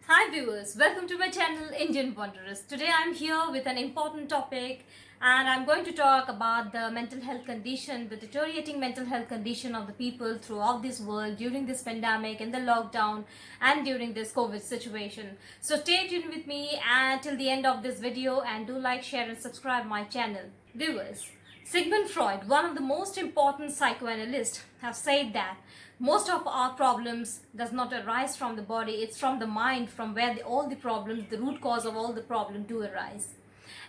Hi viewers, welcome to my channel Indian Wanderers. Today I'm here with an important topic and I'm going to talk about the mental health condition, the deteriorating mental health condition of the people throughout this world during this pandemic and the lockdown and during this COVID situation. So stay tuned with me until the end of this video and do like, share and subscribe my channel. Viewers, Sigmund Freud, one of the most important psychoanalysts, have said that most of our problems does not arise from the body, it's from the mind, from where all the problems, the root cause of all the problems do arise.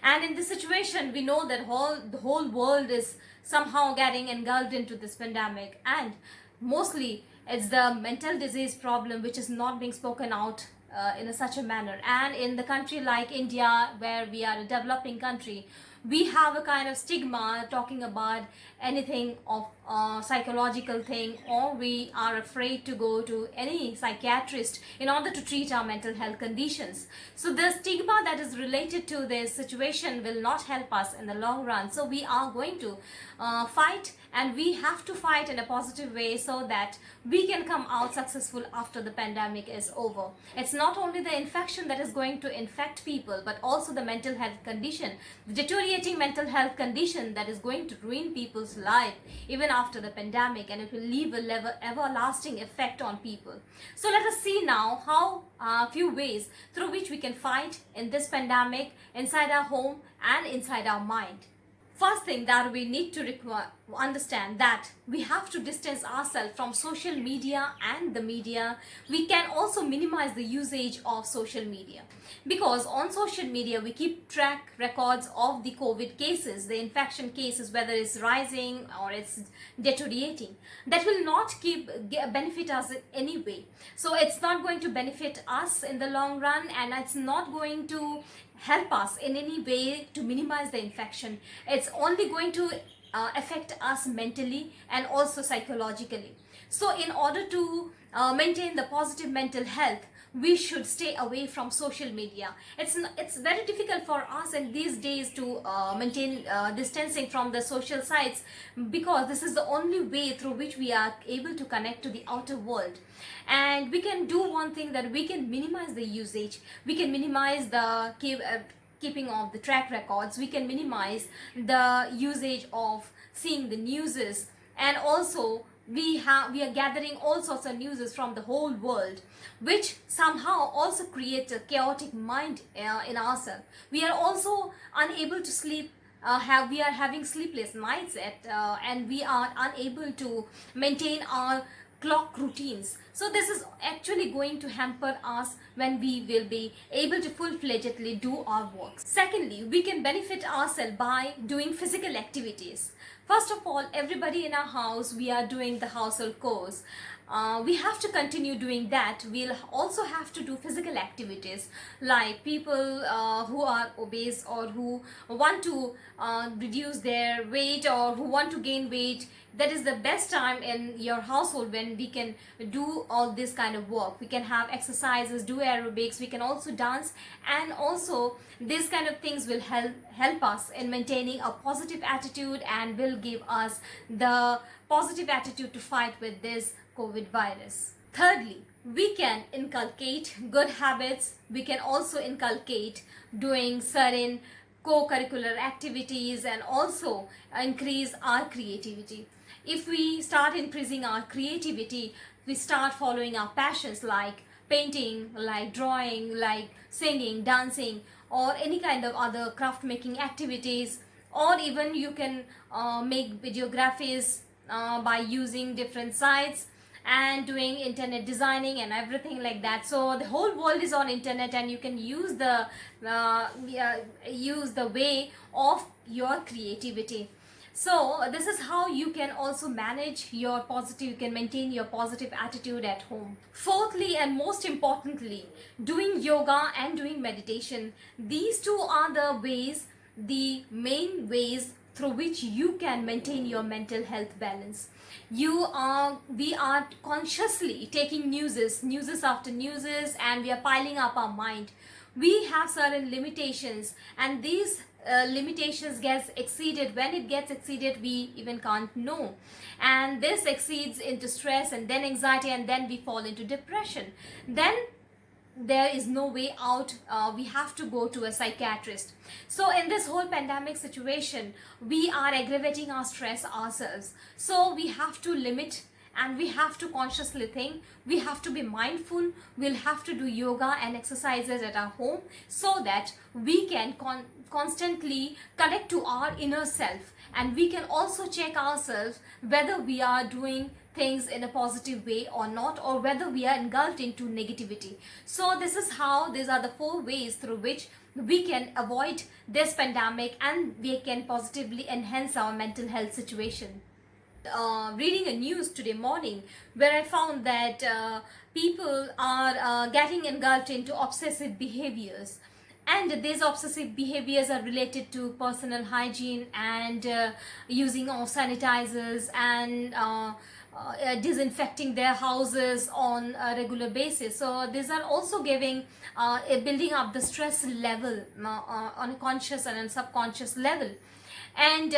And in this situation, we know that the whole world is somehow getting engulfed into this pandemic, and mostly it's the mental disease problem which is not being spoken out in such a manner. And in the country like India, where we are a developing country, we have a kind of stigma talking about anything of psychological thing, or we are afraid to go to any psychiatrist in order to treat our mental health conditions. So the stigma that is related to this situation will not help us in the long run. So we are going to fight, and we have to fight in a positive way so that we can come out successful after the pandemic is over. It's not only the infection that is going to infect people, but also the mental health condition, the deteriorating mental health condition that is going to ruin people's life even after the pandemic, and it will leave a everlasting effect on people. So let us see now how a few ways through which we can fight in this pandemic inside our home and inside our mind. First thing that we need to understand that we have to distance ourselves from social media and the media. We can also minimize the usage of social media, because on social media we keep track records of the COVID cases, the infection cases, whether it's rising or it's deteriorating. That will not benefit us in any way. So it's not going to benefit us in the long run, and it's not going to help us in any way to minimize the infection. It's only going to affect us mentally and also psychologically. So in order to maintain the positive mental health, we should stay away from social media. It's very difficult for us in these days to maintain distancing from the social sites, because this is the only way through which we are able to connect to the outer world. And we can do one thing, that we can minimize the usage, we can minimize the keeping of the track records, we can minimize the usage of seeing the newses, and also we are gathering all sorts of newses from the whole world, which somehow also creates a chaotic mind in ourselves. We are also unable to sleep, we are having sleepless nights and we are unable to maintain our clock routines. So this is actually going to hamper us when we will be able to full-fledgedly do our work. Secondly, we can benefit ourselves by doing physical activities. First of all, everybody in our house, we are doing the household chores. We have to continue doing that. We'll also have to do physical activities, like people who are obese or who want to reduce their weight or who want to gain weight. That is the best time in your household when we can do all this kind of work. We can have exercises, do aerobics, we can also dance, and also these kind of things will help us in maintaining a positive attitude and will give us the positive attitude to fight with this COVID virus. Thirdly, we can inculcate good habits. We can also inculcate doing certain co-curricular activities and also increase our creativity. If we start increasing our creativity, we start following our passions like painting, like drawing, like singing, dancing, or any kind of other craft making activities, or even you can make videographies by using different sites and doing internet designing and everything like that. So the whole world is on internet, and you can use the way of your creativity. So this is how you can also manage your positive, you can maintain your positive attitude at home. Fourthly, and most importantly, doing yoga and doing meditation. These two are the main ways through which you can maintain your mental health balance. We are consciously taking newses after newses, and we are piling up our mind. We have certain limitations, and these limitations gets exceeded. When it gets exceeded, we even can't know, and this exceeds into stress and then anxiety, and then we fall into depression. Then there is no way out, we have to go to a psychiatrist. So in this whole pandemic situation, we are aggravating our stress ourselves, so we have to limit and we have to consciously think, we have to be mindful, we'll have to do yoga and exercises at our home so that we can constantly connect to our inner self, and we can also check ourselves whether we are doing things in a positive way or not, or whether we are engulfed into negativity. So this is how, these are the 4 ways through which we can avoid this pandemic and we can positively enhance our mental health situation. Reading a news today morning where I found that people are getting engulfed into obsessive behaviors, and these obsessive behaviors are related to personal hygiene and using of sanitizers and disinfecting their houses on a regular basis. So these are also giving building up the stress level on a conscious and a subconscious level. And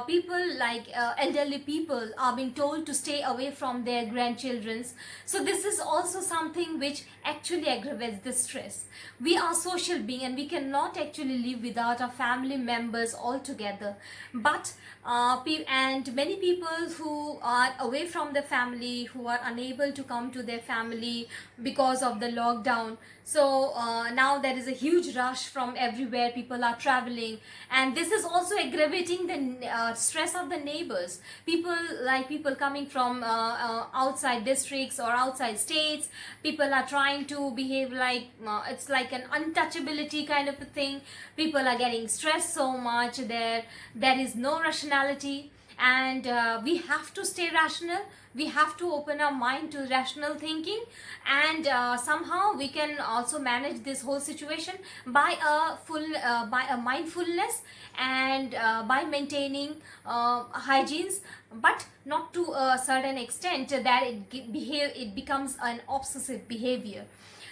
people like elderly people are being told to stay away from their grandchildrens. So this is also something which actually aggravates the stress. We are social beings and we cannot actually live without our family members altogether. But and many people who are away from the family, who are unable to come to their family because of the lockdown. So now there is a huge rush from everywhere, people are traveling, and this is also aggravating the stress of the neighbors. People coming from outside districts or outside states, people are trying to behave like it's like an untouchability kind of a thing. People are getting stressed so much, there is no rationality, and we have to stay rational. We have to open our mind to rational thinking, and somehow we can also manage this whole situation by a mindfulness and by maintaining hygienes, but not to a certain extent that it becomes an obsessive behavior.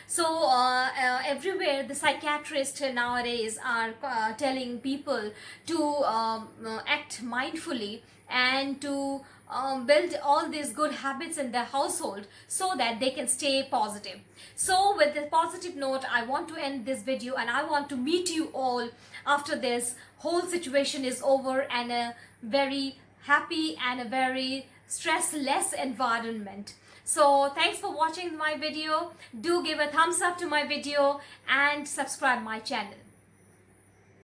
So everywhere the psychiatrists nowadays are telling people to act mindfully and to build all these good habits in their household so that they can stay positive. So with this positive note, I want to end this video, and I want to meet you all after this whole situation is over, and a very happy and a very stress-less environment. So thanks for watching my video. Do give a thumbs up to my video and subscribe my channel.